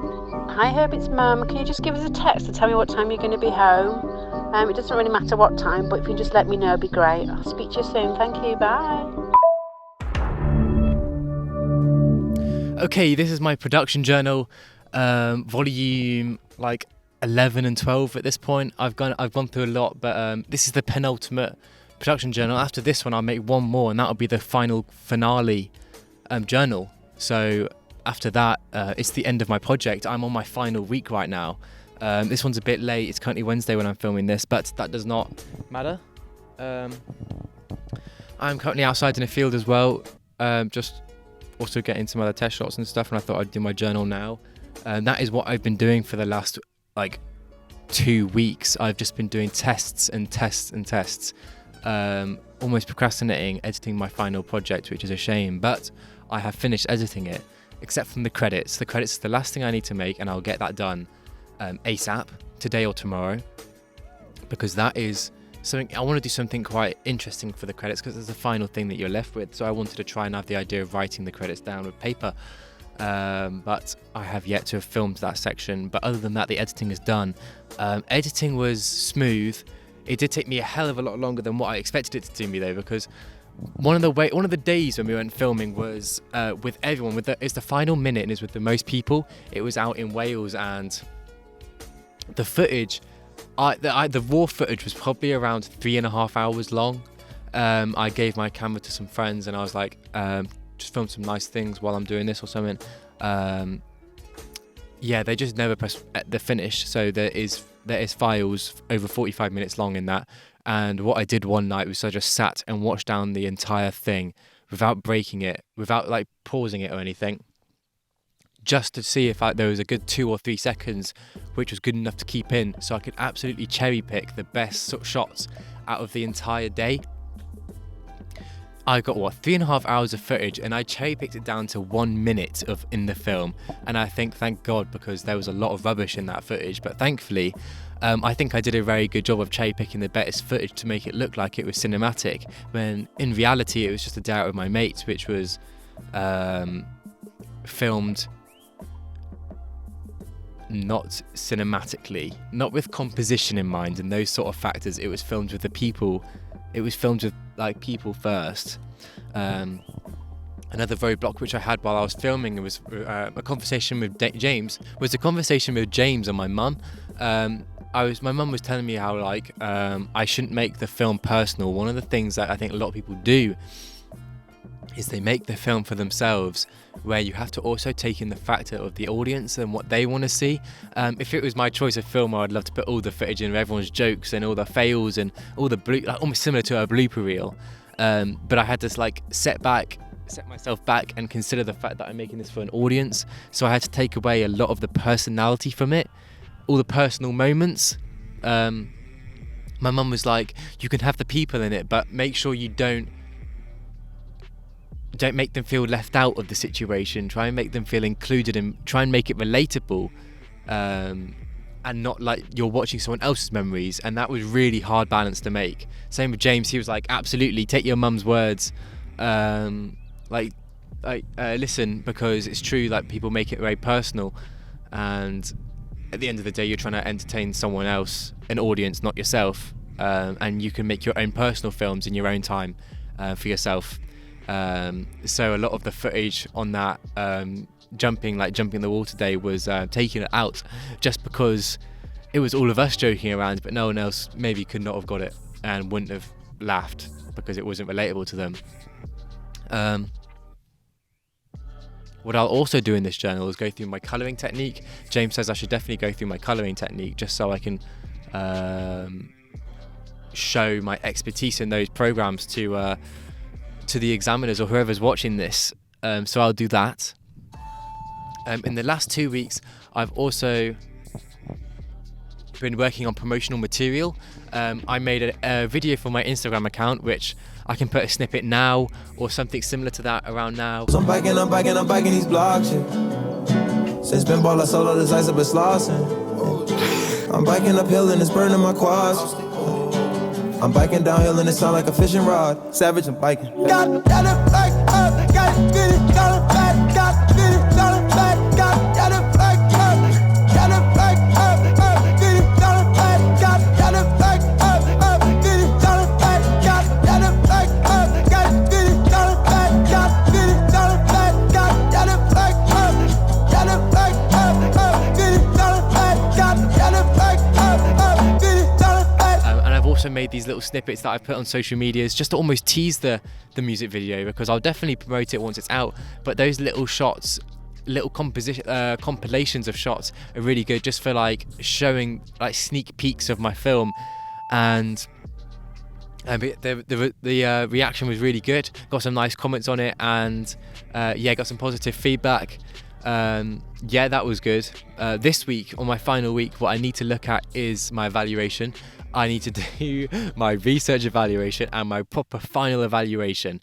Hi Herb, it's Mum. Can you just give us a text to tell me what time you're going to be home? It doesn't really matter what time, but if you can just let me know, it'd be great. I'll speak to you soon. Thank you. Bye. Okay, this is my production journal, volume 11 and 12 at this point. I've gone through a lot, but this is the penultimate production journal. After this one, I'll make one more, and that'll be the finale journal. So after that, it's the end of my project. I'm on my final week right now. This one's a bit late. It's currently Wednesday when I'm filming this, but that does not matter. I'm currently outside in a field as well, just also getting some other test shots and stuff, and I thought I'd do my journal now. That is what I've been doing for the last 2 weeks. I've just been doing tests and tests and tests, almost procrastinating editing my final project, which is a shame, but I have finished editing it, except from the credits. The credits is the last thing I need to make, and I'll get that done ASAP, today or tomorrow, because that is something I want to do, something quite interesting for the credits, because it's the final thing that you're left with. So I wanted to try and have the idea of writing the credits down with paper, but I have yet to have filmed that section. But other than that, the editing is done. Editing was smooth. It did take me a hell of a lot longer than what I expected it to do me though, because one of the days when we went filming was with everyone. It's the final minute and it's with the most people. It was out in Wales, and the footage, the raw footage was probably around 3.5 hours long. I gave my camera to some friends and I was like, just film some nice things while I'm doing this or something. They just never press the finish. So there is files over 45 minutes long in that. And what I did one night was I just sat and watched down the entire thing without breaking it, without pausing it or anything, just to see if there was a good 2 or 3 seconds which was good enough to keep in, so I could absolutely cherry pick the best sort of shots out of the entire day. I got 3.5 hours of footage, and I cherry picked it down to 1 minute in the film. And I think, thank God, because there was a lot of rubbish in that footage, but thankfully I think I did a very good job of cherry picking the best footage to make it look like it was cinematic, when in reality it was just a day out with my mates, which was filmed not cinematically, not with composition in mind and those sort of factors. It was filmed with the people. It was filmed with people first. Another roadblock which I had while I was filming was a conversation with James. Was a conversation with James and my mum. My mum was telling me how I shouldn't make the film personal. One of the things that I think a lot of people do is they make the film for themselves, where you have to also take in the factor of the audience and what they want to see. If it was my choice of film, I'd love to put all the footage in of everyone's jokes and all the fails and all the almost similar to a blooper reel. But I had to set myself back and consider the fact that I'm making this for an audience. So I had to take away a lot of the personality from it, all the personal moments. My mum was like, you can have the people in it, but make sure you don't make them feel left out of the situation. Try and make them feel included and try and make it relatable, and not like you're watching someone else's memories. And that was really hard balance to make. Same with James. He was like, absolutely, take your mum's words, listen, because it's true, people make it very personal, and at the end of the day you're trying to entertain someone else, an audience, not yourself, and you can make your own personal films in your own time for yourself. So a lot of the footage on that jumping the wall today was taking it out, just because it was all of us joking around, but no one else maybe could not have got it and wouldn't have laughed because it wasn't relatable to them. What I'll also do in this journal is go through my colouring technique. James says I should definitely go through my colouring technique just so I can show my expertise in those programs to the examiners or whoever's watching this. So I'll do that. In the last 2 weeks, I've also been working on promotional material. I made a video for my Instagram account, which I can put a snippet now or something similar to that around now. I'm biking these blocks, yeah. Since been ball, I solo this ice up a slossin'. I'm biking uphill and it's burning my quads. I'm biking downhill and it sound like a fishing rod. Savage, I'm biking. Got it back up, got it, get it, got it back, got it, get it, got it back, got it back up. also made these little snippets that I put on social medias just to almost tease the music video, because I'll definitely promote it once it's out. But those little shots, little compilations of shots are really good, just for like showing like sneak peeks of my film. And the reaction was really good. Got some nice comments on it, and got some positive feedback. That was good. This week, on my final week, what I need to look at is my evaluation. I need to do my research evaluation and my proper final evaluation.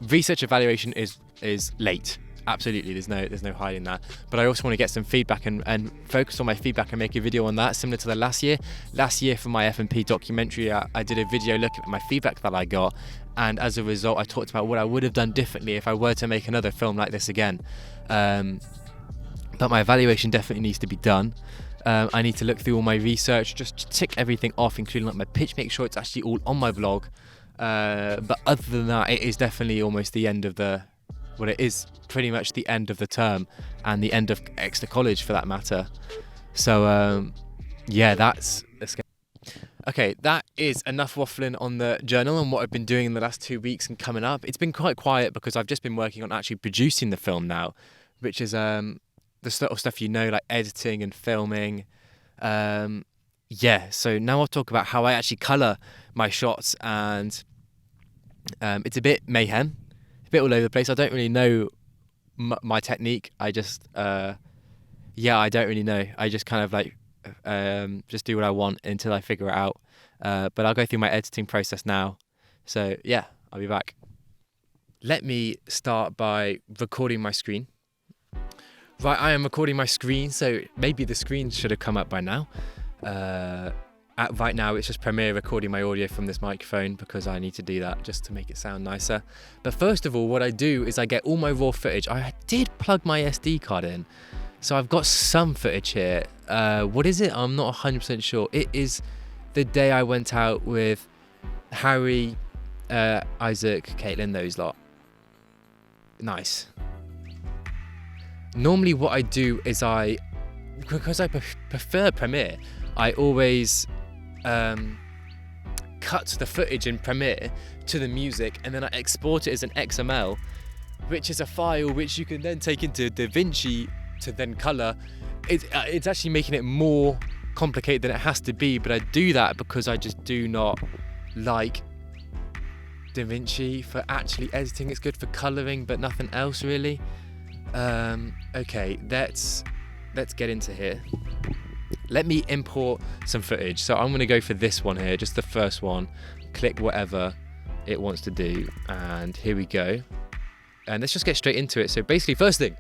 Research evaluation is late. Absolutely, there's no hiding that. But I also want to get some feedback and focus on my feedback and make a video on that, similar to the last year. Last year for my F&P documentary, I did a video looking at my feedback that I got, and as a result, I talked about what I would have done differently if I were to make another film like this again. But my evaluation definitely needs to be done. I need to look through all my research, just tick everything off, including like my pitch, make sure it's actually all on my vlog. But other than that, it is definitely almost the end of it is pretty much the end of the term, and the end of Exeter College for that matter. So that's okay. That is enough waffling on the journal and what I've been doing in the last 2 weeks and coming up. It's been quite quiet because I've just been working on actually producing the film now, which is the sort of stuff like editing and filming. So now I'll talk about how I actually colour my shots, and it's a bit mayhem, a bit all over the place. I don't really know my technique. I just I don't really know. I just kind of like just do what I want until I figure it out. But I'll go through my editing process now. So yeah, I'll be back. Let me start by recording my screen. Right, I am recording my screen, so maybe the screen should have come up by now. Right now, it's just Premiere recording my audio from this microphone, because I need to do that just to make it sound nicer. But first of all, what I do is I get all my raw footage. I did plug my SD card in, so I've got some footage here. What is it? I'm not 100% sure. It is the day I went out with Harry, Isaac, Caitlin, those lot. Nice. Normally what I do is because I prefer Premiere, I always cut the footage in Premiere to the music, and then I export it as an XML, which is a file which you can then take into DaVinci to then colour. It's actually making it more complicated than it has to be, but I do that because I just do not like DaVinci for actually editing. It's good for colouring, but nothing else really. Okay, let's get into here. Let me import some footage. So I'm going to go for this one here, just the first one. Click whatever it wants to do, and here we go. And let's just get straight into it. So basically, first thing,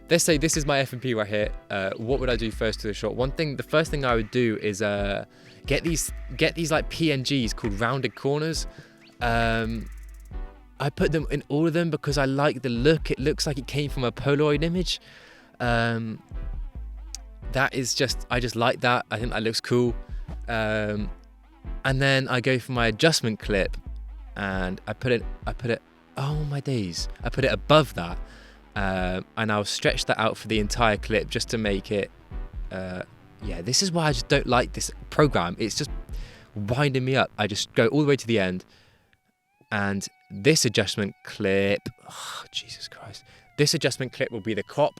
let's say this is my F&P right here. What would I do first to the shot? The first thing I would do is get these like PNGs called rounded corners. I put them in all of them because I like the look. It looks like it came from a Polaroid image. That is just, I just like that. I think that looks cool. And then I go for my adjustment clip, and I put it, oh my days. I put it above that. And I'll stretch that out for the entire clip just to make it, this is why I just don't like this program. It's just winding me up. I just go all the way to the end. And this adjustment clip, oh, Jesus Christ. This adjustment clip will be the crop,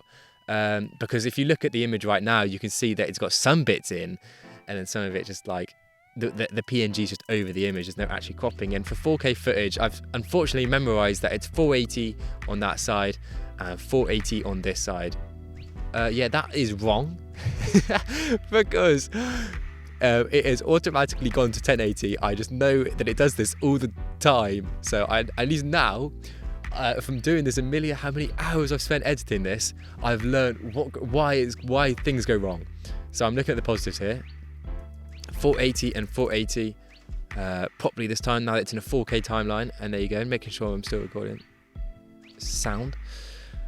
because if you look at the image right now, you can see that it's got some bits in, and then some of it just like, the PNG is just over the image. There's no actually cropping. And for 4K footage, I've unfortunately memorized that it's 480 on that side and 480 on this side. That is wrong because it has automatically gone to 1080. I just know that it does this all the time. So at least now, from doing this how many hours I've spent editing this, I've learned why things go wrong. So I'm looking at the positives here. 480 and 480 properly this time, now that it's in a 4K timeline. And there you go, making sure I'm still recording sound.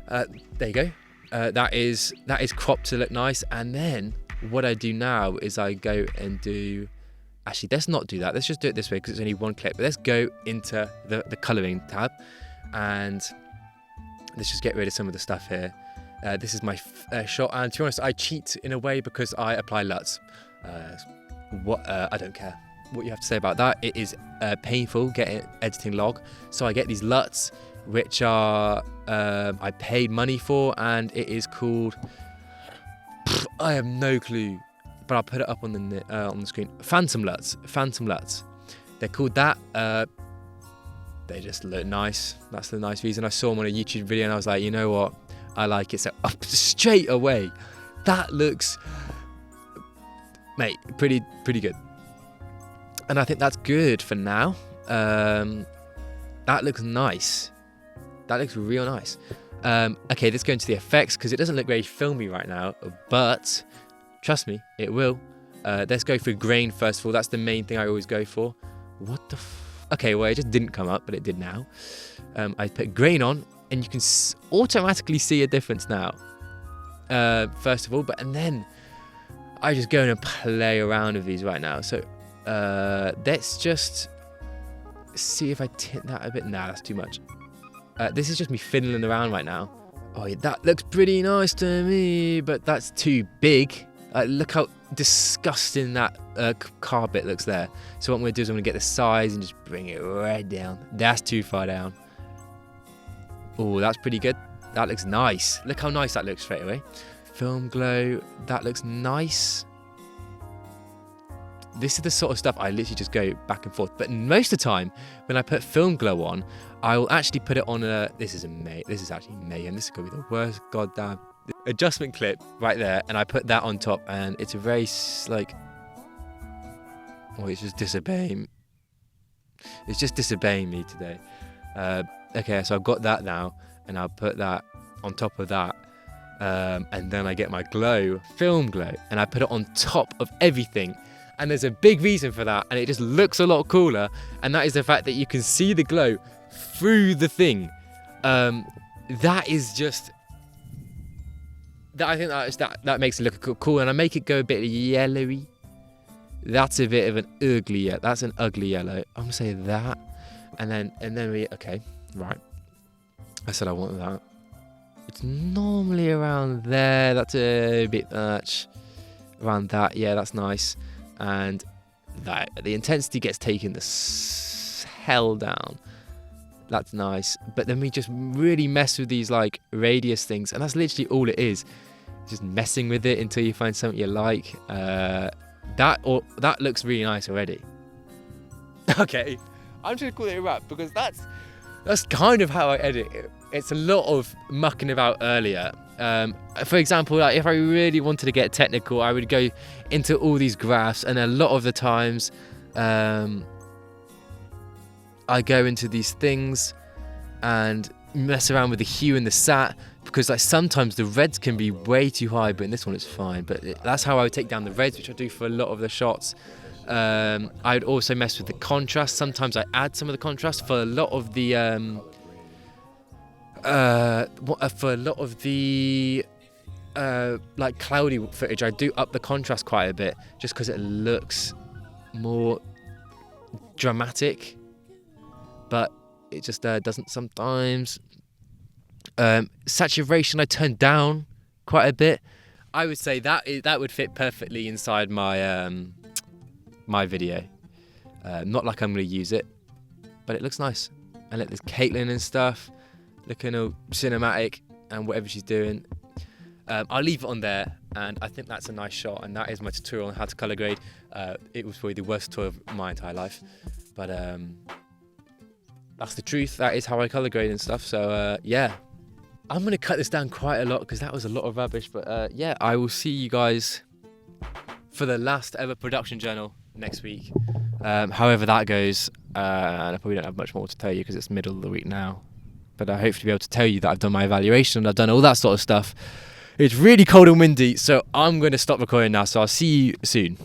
There you go. That is cropped to look nice. And then what I do now is I go and do, actually let's not do that, let's just do it this way because it's only one clip. But let's go into the colouring tab, and let's just get rid of some of the stuff here. This is my shot, and to be honest, I cheat in a way because I apply LUTs. I don't care. what you have to say about that. It is painful getting editing log. So I get these LUTs, which are I paid money for, and it is called. I have no clue, but I'll put it up on the screen. Phantom LUTs. They're called that. They just look nice. That's the nice reason. I saw them on a YouTube video, and I was like, you know what? I like it. So up straight away, that looks, mate, pretty good. And I think that's good for now. That looks nice. That looks real nice. Okay, let's go into the effects because it doesn't look very filmy right now, but trust me, it will. Let's go for grain first of all. That's the main thing I always go for. What the okay, well, it just didn't come up, but it did now. I put grain on, and you can automatically see a difference now. First of all, and then I just go and play around with these right now. So let's just see if I tint that a bit. Nah, that's too much. This is just me fiddling around right now. Oh, yeah, that looks pretty nice to me, but that's too big. Look how disgusting that carpet looks there. So what I'm going to do is I'm going to get the size and just bring it right down. That's too far down. Oh, that's pretty good. That looks nice. Look how nice that looks straight away. Film glow, that looks nice. This is the sort of stuff I literally just go back and forth. But most of the time, when I put film glow on, I will actually put it on a... This is actually mayhem. This is going to be the worst goddamn adjustment clip right there. And I put that on top, and it's a very, like... Oh, it's just disobeying. It's just disobeying me today. Okay, so I've got that now, and I'll put that on top of that. And then I get my film glow, and I put it on top of everything. And there's a big reason for that, and it just looks a lot cooler, and that is the fact that you can see the glow through the thing. That is just... I think that makes it look cool, and I make it go a bit yellowy. That's a bit of an ugly yellow. That's an ugly yellow. I'm gonna say that, and then we... Okay, right. I said I want that. It's normally around there. That's a bit much. Around that, yeah, that's nice. And that the intensity gets taken the hell down. That's nice. But then we just really mess with these like radius things, and that's literally all it is. Just messing with it until you find something you like. That looks really nice already. Okay, I'm just gonna call it a wrap because that's kind of how I edit it. It's a lot of mucking about earlier. For example, like if I really wanted to get technical, I would go into all these graphs, and a lot of the times I go into these things and mess around with the hue and the sat, because like sometimes the reds can be way too high, but in this one it's fine. But that's how I would take down the reds, which I do for a lot of the shots. I would also mess with the contrast. Sometimes I add some of the contrast for a lot of the like cloudy footage. I do up the contrast quite a bit just because it looks more dramatic, but it just doesn't sometimes. Saturation I turn down quite a bit. I would say that would fit perfectly inside my my video. Not like I'm going to use it, but it looks nice. And look, there's Caitlin and stuff looking all cinematic and whatever she's doing. I'll leave it on there, and I think that's a nice shot, and that is my tutorial on how to color grade. It was probably the worst tutorial of my entire life, but that's the truth. That is how I color grade and stuff. So yeah, I'm going to cut this down quite a lot because that was a lot of rubbish, but yeah, I will see you guys for the last ever production journal next week. However that goes, and I probably don't have much more to tell you because it's middle of the week now, but I hope to be able to tell you that I've done my evaluation and I've done all that sort of stuff. It's really cold and windy, so I'm going to stop recording now, so I'll see you soon.